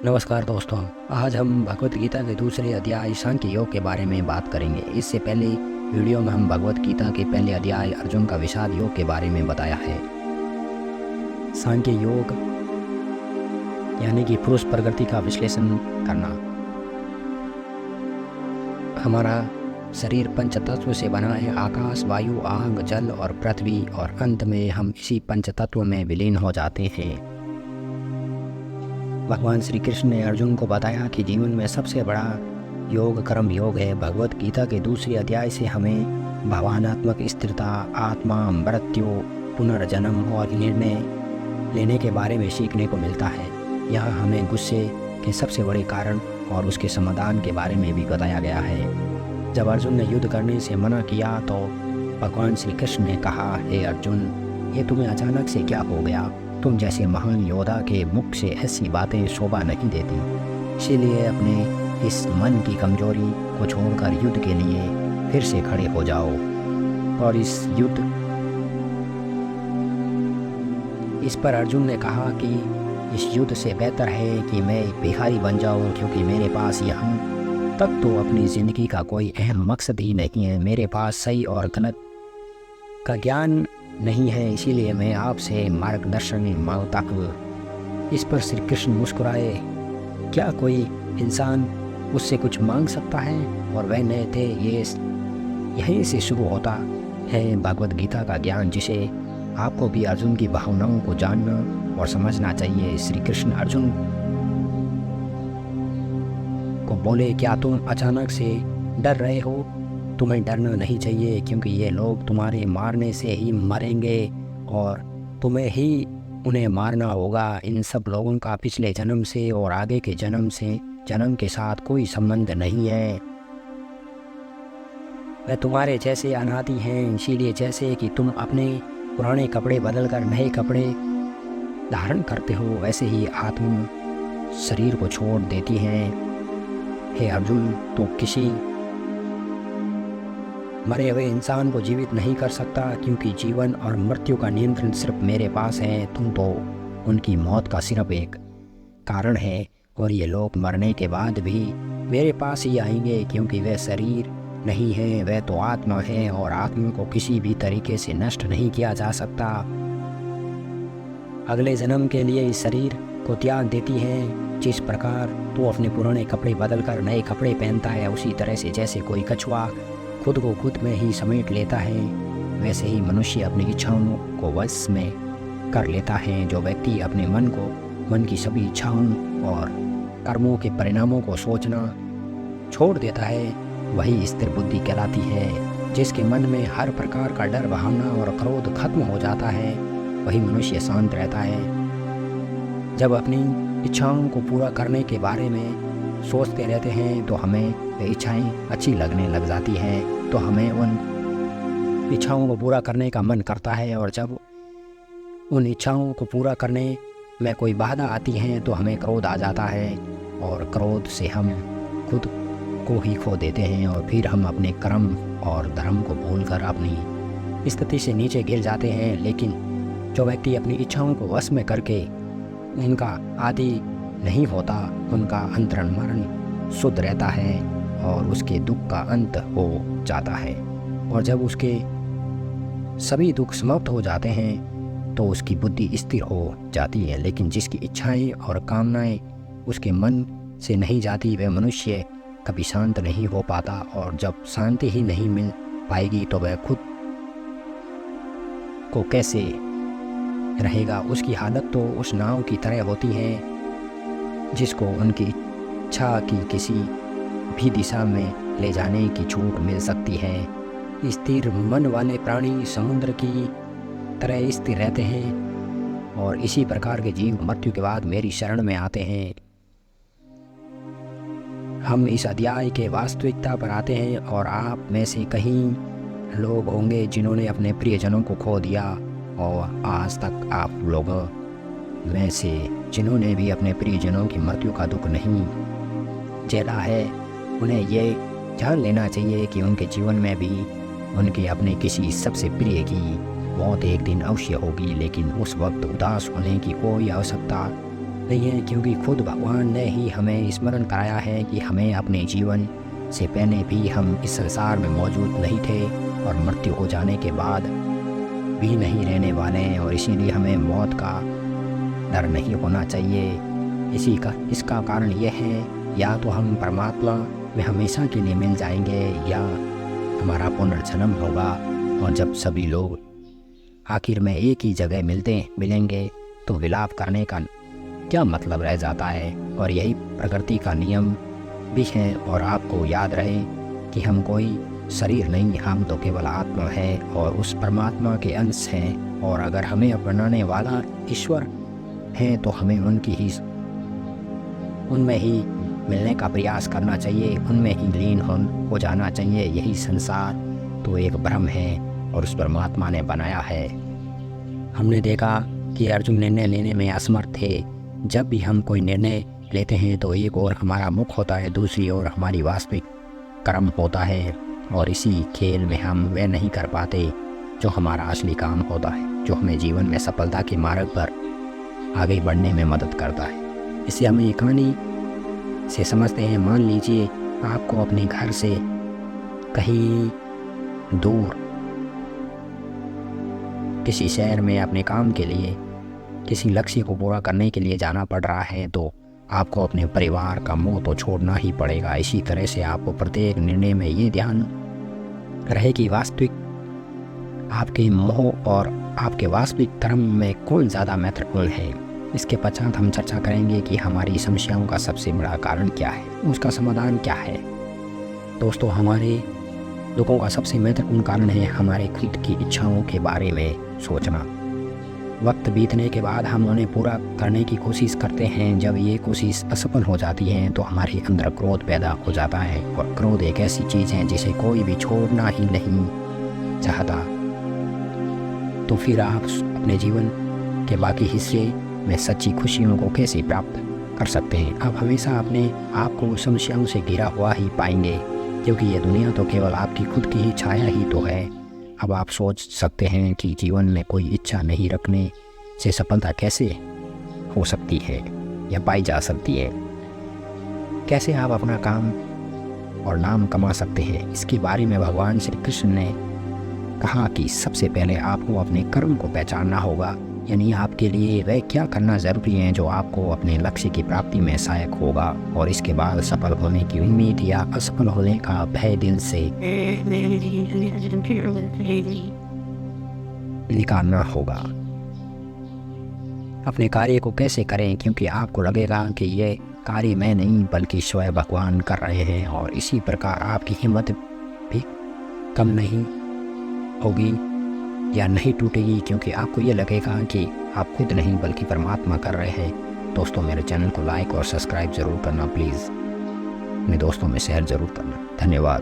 नमस्कार दोस्तों। आज हम भगवत गीता के दूसरे अध्याय सांख्य योग के बारे में बात करेंगे। इससे पहले वीडियो में हम भगवत गीता के पहले अध्याय अर्जुन का विषाद योग के बारे में बताया है। सांख्य योग यानी कि पुरुष प्रकृति का विश्लेषण करना। हमारा शरीर पंच तत्व से बना है, आकाश, वायु, आग, जल और पृथ्वी, और अंत में हम इसी पंच तत्व में विलीन हो जाते हैं। भगवान श्री कृष्ण ने अर्जुन को बताया कि जीवन में सबसे बड़ा योग कर्म योग है। भगवत गीता के दूसरे अध्याय से हमें भावनात्मक स्थिरता, आत्मा, मृत्यु, पुनर्जन्म और निर्णय लेने के बारे में सीखने को मिलता है। यहाँ हमें गुस्से के सबसे बड़े कारण और उसके समाधान के बारे में भी बताया गया है। जब अर्जुन ने युद्ध करने से मना किया तो भगवान श्री कृष्ण ने कहा, हे अर्जुन, ये तुम्हें अचानक से क्या हो गया? तुम जैसे महान योद्धा के मुख से ऐसी बातें शोभा नहीं देती। इसीलिए अपने इस मन की कमजोरी को छोड़कर युद्ध के लिए फिर से खड़े हो जाओ। और इस पर अर्जुन ने कहा कि इस युद्ध से बेहतर है कि मैं एक भिखारी बन जाऊं, क्योंकि मेरे पास यहाँ तक तो अपनी ज़िंदगी का कोई अहम मकसद ही नहीं है। मेरे पास सही और गलत का ज्ञान नहीं है, इसीलिए मैं आपसे मार्गदर्शन मांगता हूँ। इस पर श्री कृष्ण मुस्कुराए। क्या कोई इंसान उससे कुछ मांग सकता है? और वह नहीं थे। ये यहीं से शुरू होता है भगवत गीता का ज्ञान, जिसे आपको भी अर्जुन की भावनाओं को जानना और समझना चाहिए। श्री कृष्ण अर्जुन को बोले, क्या तुम अचानक से डर रहे हो? तुम्हें डरना नहीं चाहिए, क्योंकि ये लोग तुम्हारे मारने से ही मरेंगे और तुम्हें ही उन्हें मारना होगा। इन सब लोगों का पिछले जन्म से और आगे के जन्म के साथ कोई संबंध नहीं है। वे तुम्हारे जैसे अनादि हैं। इसीलिए जैसे कि तुम अपने पुराने कपड़े बदलकर नए कपड़े धारण करते हो, वैसे ही आत्मा शरीर को छोड़ देती है। हे अर्जुन, तो किसी मरे हुए इंसान को जीवित नहीं कर सकता, क्योंकि जीवन और मृत्यु का नियंत्रण सिर्फ मेरे पास है। तुम तो उनकी मौत का सिर्फ एक कारण है, और ये लोग मरने के बाद भी मेरे पास ही आएंगे, क्योंकि वे शरीर नहीं है, वे तो आत्मा है, और आत्मा को किसी भी तरीके से नष्ट नहीं किया जा सकता। अगले जन्म के लिए इस शरीर को त्याग देती है। जिस प्रकार तू अपने पुराने कपड़े बदलकर नए कपड़े पहनता है, उसी तरह से जैसे कोई कछुआ खुद को खुद में ही समेट लेता है, वैसे ही मनुष्य अपनी इच्छाओं को वश में कर लेता है। जो व्यक्ति अपने मन की सभी इच्छाओं और कर्मों के परिणामों को सोचना छोड़ देता है, वही स्थिर बुद्धि कहलाती है। जिसके मन में हर प्रकार का डर, भावना और क्रोध खत्म हो जाता है, वही मनुष्य शांत रहता है। जब अपनी इच्छाओं को पूरा करने के बारे में सोचते रहते हैं तो हमें वे इच्छाएं अच्छी लगने लग जाती हैं, तो हमें उन इच्छाओं को पूरा करने का मन करता है। और जब उन इच्छाओं को पूरा करने में कोई बाधा आती है तो हमें क्रोध आ जाता है, और क्रोध से हम खुद को ही खो देते हैं, और फिर हम अपने कर्म और धर्म को भूलकर अपनी स्थिति से नीचे गिर जाते हैं। लेकिन जो व्यक्ति अपनी इच्छाओं को वश में करके उनका आदि नहीं होता, उनका अंतर्मन शुद्ध रहता है और उसके दुख का अंत हो जाता है। और जब उसके सभी दुख समाप्त हो जाते हैं तो उसकी बुद्धि स्थिर हो जाती है। लेकिन जिसकी इच्छाएं और कामनाएं उसके मन से नहीं जाती, वह मनुष्य कभी शांत नहीं हो पाता, और जब शांति ही नहीं मिल पाएगी तो वह खुद को कैसे रहेगा? उसकी हालत तो उस नाव की तरह होती है जिसको उनकी इच्छा की किसी भी दिशा में ले जाने की छूट मिल सकती है। स्थिर मन वाले प्राणी समुद्र की तरह स्थिर रहते हैं, और इसी प्रकार के जीव मृत्यु के बाद मेरी शरण में आते हैं। हम इस अध्याय के वास्तविकता पर आते हैं, और आप में से कई लोग होंगे जिन्होंने अपने प्रियजनों को खो दिया, और आज तक आप लोगों में से जिन्होंने भी अपने प्रियजनों की मृत्यु का दुख नहीं झेला है, उन्हें ये जान लेना चाहिए कि उनके जीवन में भी उनके अपने किसी सबसे प्रिय की मौत एक दिन अवश्य होगी। लेकिन उस वक्त उदास होने की कोई आवश्यकता नहीं है, क्योंकि खुद भगवान ने ही हमें स्मरण कराया है कि हमें अपने जीवन से पहले भी हम इस संसार में मौजूद नहीं थे और मृत्यु हो जाने के बाद भी नहीं रहने वाले हैं, और इसीलिए हमें मौत का डर नहीं होना चाहिए। इसका कारण यह है, या तो हम परमात्मा में हमेशा के लिए मिल जाएंगे या हमारा पुनर्जन्म होगा। और जब सभी लोग आखिर में एक ही जगह मिलेंगे तो विलाप करने का क्या मतलब रह जाता है। और यही प्रकृति का नियम भी है। और आपको याद रहे कि हम कोई शरीर नहीं, हम तो केवल आत्मा है और उस परमात्मा के अंश हैं। और अगर हमें बनाने वाला ईश्वर है तो हमें उनमें ही मिलने का प्रयास करना चाहिए, उनमें ही लीन हो जाना चाहिए। यही संसार तो एक भ्रम है और उस परमात्मा ने बनाया है। हमने देखा कि अर्जुन निर्णय लेने में असमर्थ थे। जब भी हम कोई निर्णय लेते हैं तो एक ओर हमारा मुख होता है, दूसरी ओर हमारी वास्तविक कर्म होता है, और इसी खेल में हम वह नहीं कर पाते जो हमारा असली काम होता है, जो हमें जीवन में सफलता के मार्ग पर आगे बढ़ने में मदद करता है। इसे हम एक कहानी से समझते हैं। मान लीजिए आपको अपने घर से कहीं दूर किसी शहर में अपने काम के लिए, किसी लक्ष्य को पूरा करने के लिए जाना पड़ रहा है, तो आपको अपने परिवार का मोह तो छोड़ना ही पड़ेगा। इसी तरह से आपको प्रत्येक निर्णय में ये ध्यान रहे कि वास्तविक आपके मोह और आपके वास्तविक धर्म में कौन ज़्यादा महत्वपूर्ण है। इसके पश्चात हम चर्चा करेंगे कि हमारी समस्याओं का सबसे बड़ा कारण क्या है, उसका समाधान क्या है। दोस्तों, हमारे दुखों का सबसे महत्वपूर्ण कारण है हमारे खुद की इच्छाओं के बारे में सोचना। वक्त बीतने के बाद हम उन्हें पूरा करने की कोशिश करते हैं। जब ये कोशिश असफल हो जाती है तो हमारे अंदर क्रोध पैदा हो जाता है, और क्रोध एक ऐसी चीज़ है जिसे कोई भी छोड़ना ही नहीं चाहता। तो फिर आप अपने जीवन के बाकी हिस्से में सच्ची खुशियों को कैसे प्राप्त कर सकते हैं। आप हमेशा अपने आप को समस्याओं से घिरा हुआ ही पाएंगे, क्योंकि ये दुनिया तो केवल आपकी खुद की ही छाया ही तो है। अब आप सोच सकते हैं कि जीवन में कोई इच्छा नहीं रखने से सफलता कैसे हो सकती है या पाई जा सकती है। कैसे आप अपना काम और नाम कमा सकते हैं, इसके बारे में भगवान श्री कृष्ण ने कहा कि सबसे पहले आपको अपने कर्म को पहचानना होगा, यानी आपके लिए वह क्या करना ज़रूरी है जो आपको अपने लक्ष्य की प्राप्ति में सहायक होगा। और इसके बाद सफल होने की उम्मीद या असफल होने का भय दिल से निकालना होगा। अपने कार्य को कैसे करें, क्योंकि आपको लगेगा कि यह कार्य मैं नहीं बल्कि स्वयं भगवान कर रहे हैं, और इसी प्रकार आपकी हिम्मत भी कम नहीं होगी या नहीं टूटेगी, क्योंकि आपको ये लगेगा कि आप खुद नहीं बल्कि परमात्मा कर रहे हैं। दोस्तों, मेरे चैनल को लाइक और सब्सक्राइब ज़रूर करना प्लीज़। अपने दोस्तों में शेयर ज़रूर करना। धन्यवाद।